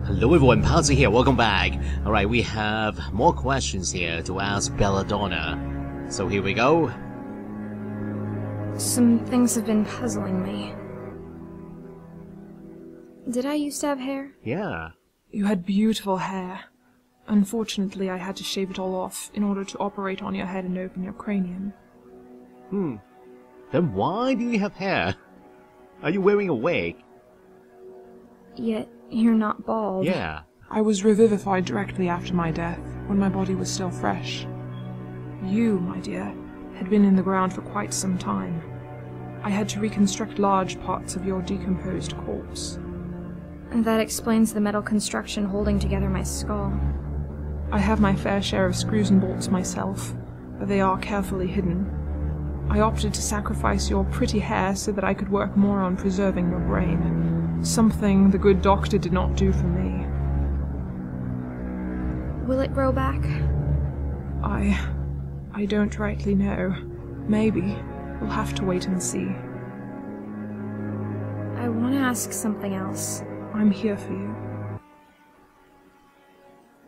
Hello everyone, Patsy here, welcome back. Alright, we have more questions here to ask Belladonna. So here we go. Some things have been puzzling me. Did I used to have hair? Yeah. You had beautiful hair. Unfortunately, I had to shave it all off in order to operate on your head and open your cranium. Then why do you have hair? Are you wearing a wig? Yet you're not bald. Yeah. I was revivified directly after my death, when my body was still fresh. You, my dear, had been in the ground for quite some time. I had to reconstruct large parts of your decomposed corpse. And that explains the metal construction holding together my skull. I have my fair share of screws and bolts myself, but they are carefully hidden. I opted to sacrifice your pretty hair so that I could work more on preserving your brain, something the good doctor did not do for me. Will it grow back? I don't rightly know. Maybe. We'll have to wait and see. I want to ask something else. I'm here for you.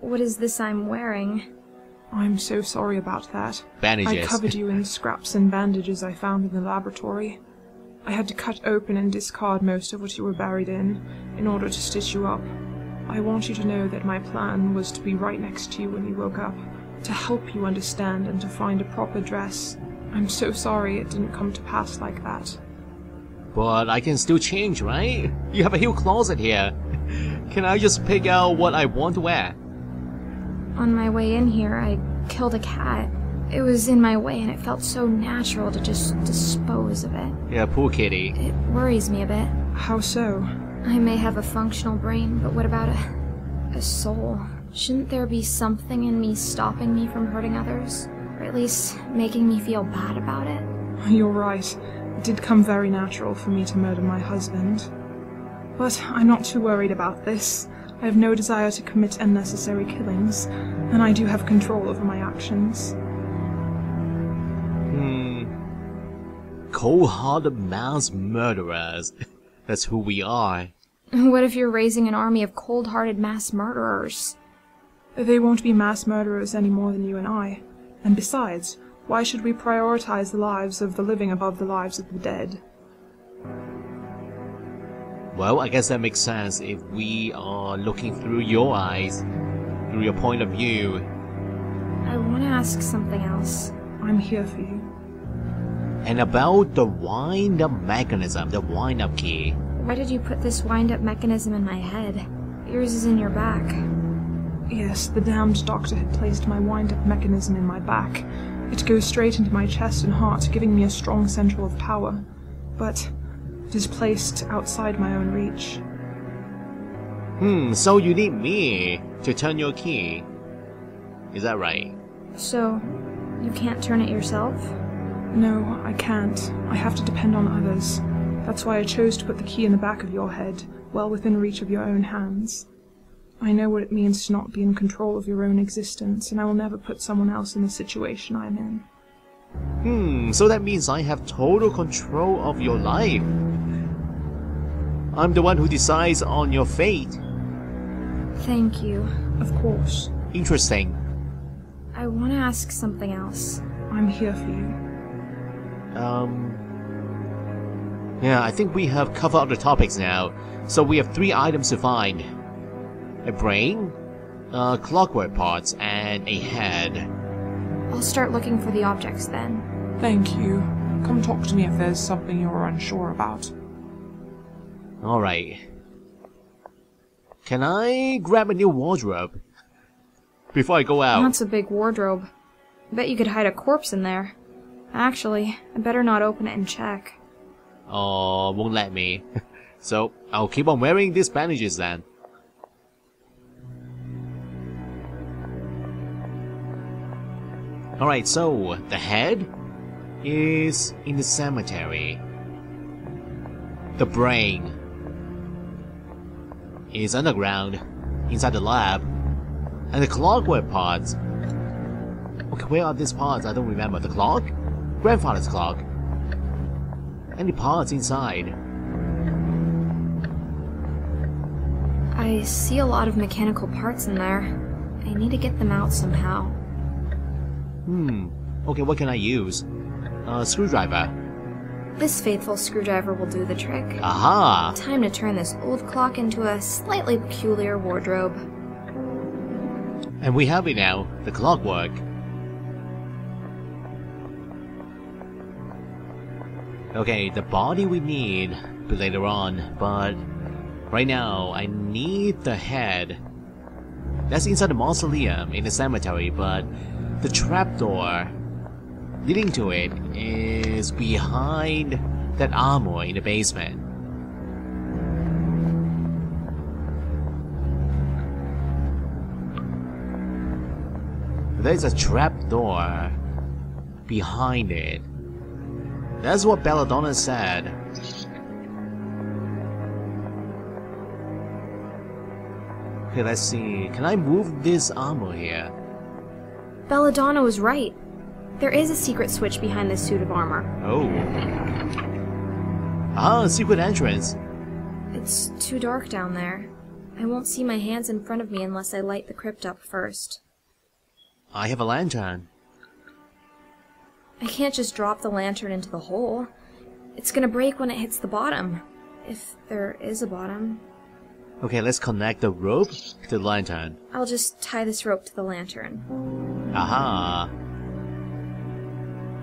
What is this I'm wearing? I'm so sorry about that. Bandages. I covered you in scraps and bandages I found in the laboratory. I had to cut open and discard most of what you were buried in order to stitch you up. I want you to know that my plan was to be right next to you when you woke up, to help you understand and to find a proper dress. I'm so sorry it didn't come to pass like that. But I can still change, right? You have a huge closet here. Can I just pick out what I want to wear? On my way in here, I killed a cat. It was in my way and it felt so natural to just dispose of it. Yeah, poor kitty. It worries me a bit. How so? I may have a functional brain, but what about a soul? Shouldn't there be something in me stopping me from hurting others? Or at least making me feel bad about it? You're right. It did come very natural for me to murder my husband. But I'm not too worried about this. I have no desire to commit unnecessary killings, and I do have control over my actions. Cold-hearted mass murderers. That's who we are. What if you're raising an army of cold-hearted mass murderers? They won't be mass murderers any more than you and I. And besides, why should we prioritize the lives of the living above the lives of the dead? Well, I guess that makes sense if we are looking through your eyes, through your point of view. I want to ask something else. I'm here for you. And about the wind-up mechanism, the wind-up key. Why did you put this wind-up mechanism in my head? Yours is in your back. Yes, the damned doctor had placed my wind-up mechanism in my back. It goes straight into my chest and heart, giving me a strong central of power. But it is placed outside my own reach. So you need me to turn your key. Is that right? So, you can't turn it yourself? No, I can't. I have to depend on others. That's why I chose to put the key in the back of your head, well within reach of your own hands. I know what it means to not be in control of your own existence, and I will never put someone else in the situation I'm in. So that means I have total control of your life. I'm the one who decides on your fate. Thank you. Of course. Interesting. I want to ask something else. I'm here for you. Yeah, I think we have covered all the topics now. So we have 3 items to find. A brain, clockwork parts, and a head. I'll start looking for the objects then. Thank you. Come talk to me if there's something you're unsure about. Alright. Can I grab a new wardrobe before I go out? That's a big wardrobe. Bet you could hide a corpse in there. Actually, I better not open it and check. Oh, won't let me. So, I'll keep on wearing these bandages then. Alright, so, the head is in the cemetery. The brain is underground, inside the lab. And the clockwork parts... Okay, where are these parts? I don't remember. The clock? Grandfather's clock. Any parts inside? I I see a lot of mechanical parts in there. I need to get them out somehow. Okay, what can I use? Screwdriver. This faithful screwdriver will do the trick. Aha! Time to turn this old clock into a slightly peculiar wardrobe. And we have it now, the clockwork. Okay, the body we need later on, but right now I need the head. That's inside the mausoleum in the cemetery, but the trapdoor leading to it is behind that armor in the basement. There's a trapdoor behind it. That's what Belladonna said. Okay, let's see. Can I move this armor here? Belladonna was right. There is a secret switch behind this suit of armor. Oh. Ah, secret entrance. It's too dark down there. I won't see my hands in front of me unless I light the crypt up first. I have a lantern. I can't just drop the lantern into the hole. It's gonna break when it hits the bottom. If there is a bottom. Okay, let's connect the rope to the lantern. I'll just tie this rope to the lantern. Aha.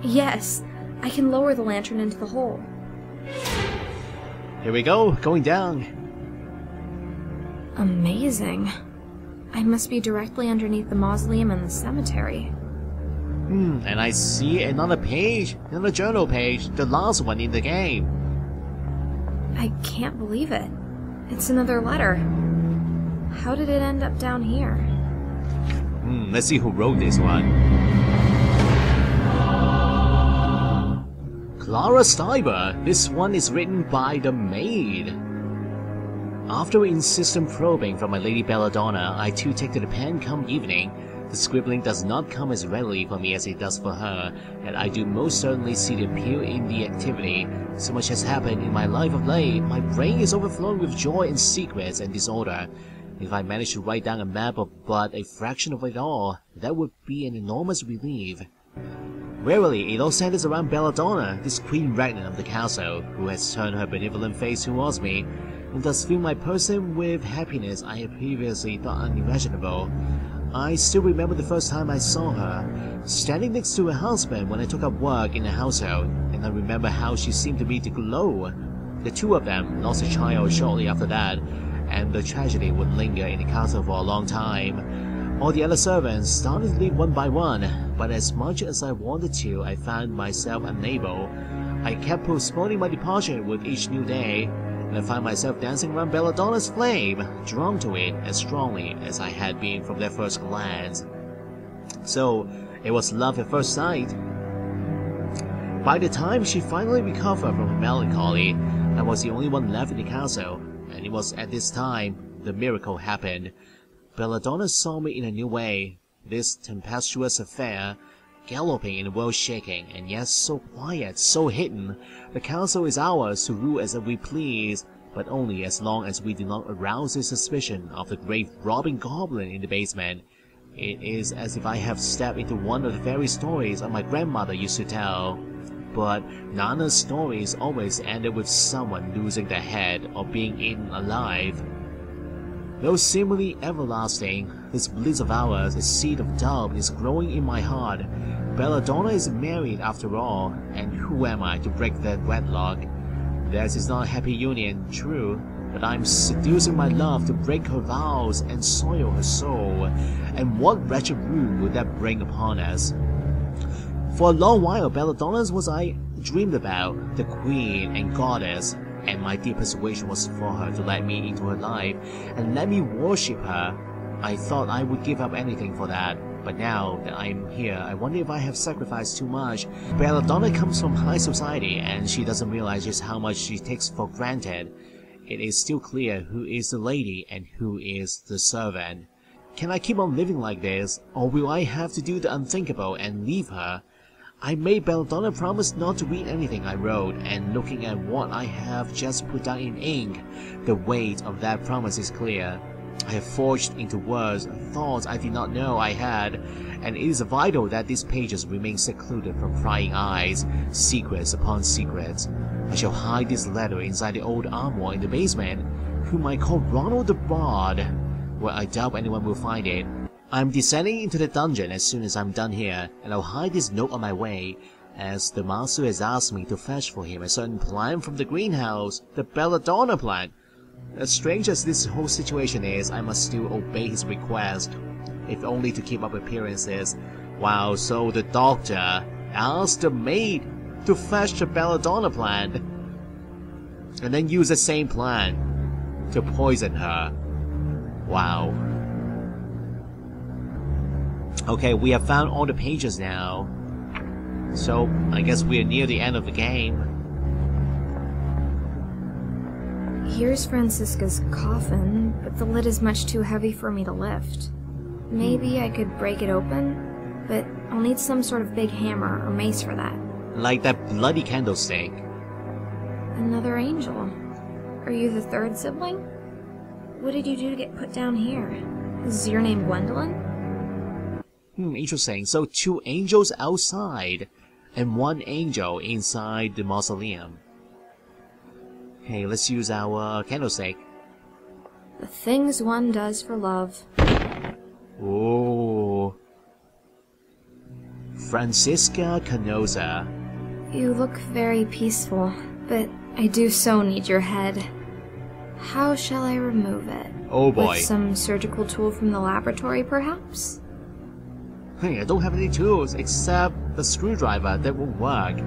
Yes, I can lower the lantern into the hole. Here we go, going down. Amazing. I must be directly underneath the mausoleum and the cemetery. And I see another page, another journal page, the last one in the game. I can't believe it. It's another letter. How did it end up down here? Let's see who wrote this one. Clara Steiber. This one is written by the maid. After insistent probing from my lady Belladonna, I too take to the pen come evening. The scribbling does not come as readily for me as it does for her, and I do most certainly see the appeal in the activity. So much has happened in my life of late, my brain is overflowing with joy and secrets and disorder. If I manage to write down a map of but a fraction of it all, that would be an enormous relief. Verily, it all centers around Belladonna, this queen regnant of the castle, who has turned her benevolent face towards me, and thus filled my person with happiness I had previously thought unimaginable. I still remember the first time I saw her, standing next to her husband when I took up work in the household, and I remember how she seemed to me to glow. The two of them lost a child shortly after that, and the tragedy would linger in the castle for a long time. All the other servants started to leave one by one, but as much as I wanted to, I found myself unable. I kept postponing my departure with each new day, and I found myself dancing around Belladonna's flame, drawn to it as strongly as I had been from their first glance. So, it was love at first sight. By the time she finally recovered from her melancholy, I was the only one left in the castle, and it was at this time the miracle happened. Belladonna saw me in a new way, this tempestuous affair, galloping in the world shaking, and yet so quiet, so hidden. The castle is ours to rule as we please, but only as long as we do not arouse the suspicion of the great robbing goblin in the basement. It is as if I have stepped into one of the fairy stories my grandmother used to tell. But Nana's stories always ended with someone losing their head or being eaten alive. Though seemingly everlasting, this bliss of ours, a seed of doubt, is growing in my heart. Belladonna is married after all, and who am I to break that wedlock? Theirs is not a happy union, true, but I'm seducing my love to break her vows and soil her soul. And what wretched ruin would that bring upon us? For a long while, Belladonna was I dreamed about, the queen and goddess, and my deepest wish was for her to let me into her life and let me worship her. I thought I would give up anything for that, but now that I am here, I wonder if I have sacrificed too much. Belladonna comes from high society, and she doesn't realize just how much she takes for granted. It is still clear who is the lady and who is the servant. Can I keep on living like this, or will I have to do the unthinkable and leave her? I made Belladonna promise not to read anything I wrote, and looking at what I have just put down in ink, the weight of that promise is clear. I have forged into words thoughts I did not know I had, and it is vital that these pages remain secluded from prying eyes, secrets upon secrets. I shall hide this letter inside the old armor in the basement, whom I call Ronald the Bard, where I doubt anyone will find it. I'm descending into the dungeon as soon as I'm done here, and I'll hide this note on my way, as the master has asked me to fetch for him a certain plant from the greenhouse, the Belladonna plant. As strange as this whole situation is, I must still obey his request, if only to keep up appearances. Wow, so the doctor asked the maid to fetch the Belladonna plant, and then use the same plant to poison her. Wow. Okay, we have found all the pages now, so I guess we're near the end of the game. Here's Francisca's coffin, but the lid is much too heavy for me to lift. Maybe I could break it open, but I'll need some sort of big hammer or mace for that. Like that bloody candlestick. Another angel. Are you the third sibling? What did you do to get put down here? Is your name Gwendolyn? Interesting. So 2 angels outside, and 1 angel inside the mausoleum. Okay, let's use our candlestick. The things one does for love. Oh. Francisca Canosa. You look very peaceful, but I do so need your head. How shall I remove it? Oh boy. With some surgical tool from the laboratory, perhaps? Hey, I don't have any tools except the screwdriver. That won't work.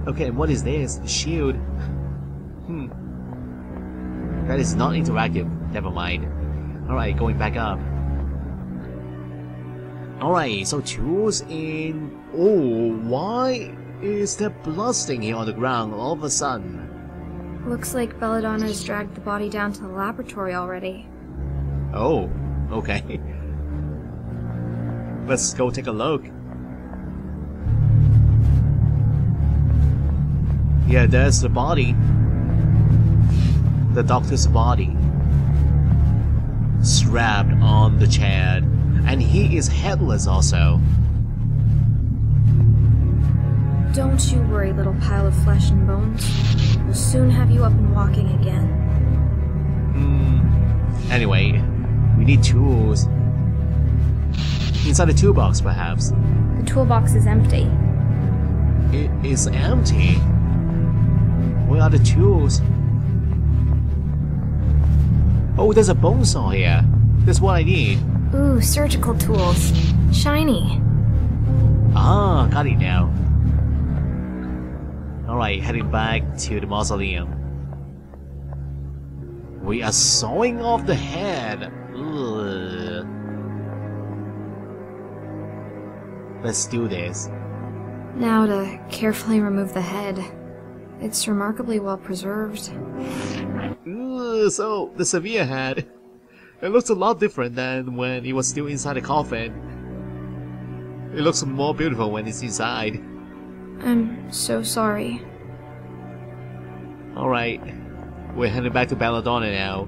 Okay, what is this? Shield. That is not interactive. Never mind. Alright, going back up. Alright, so tools in... Oh, why is there blood stain here on the ground all of a sudden? Looks like Belladonna has dragged the body down to the laboratory already. Oh, okay. Let's go take a look. Yeah, there's the body. The doctor's body. Strapped on the chair. And he is headless also. Don't you worry, little pile of flesh and bones. We'll soon have you up and walking again. Anyway, we need tools. Inside the toolbox, perhaps. The toolbox is empty. It is empty. Where are the tools? Oh, there's a bone saw here. That's what I need. Ooh, surgical tools. Shiny. Ah, got it now. Alright, heading back to the mausoleum. We are sawing off the head. Ugh. Let's do this. Now to carefully remove the head. It's remarkably well preserved. Ugh, so, the severe head. It looks a lot different than when it was still inside the coffin. It looks more beautiful when it's inside. I'm so sorry. Alright, we're heading back to Belladonna now.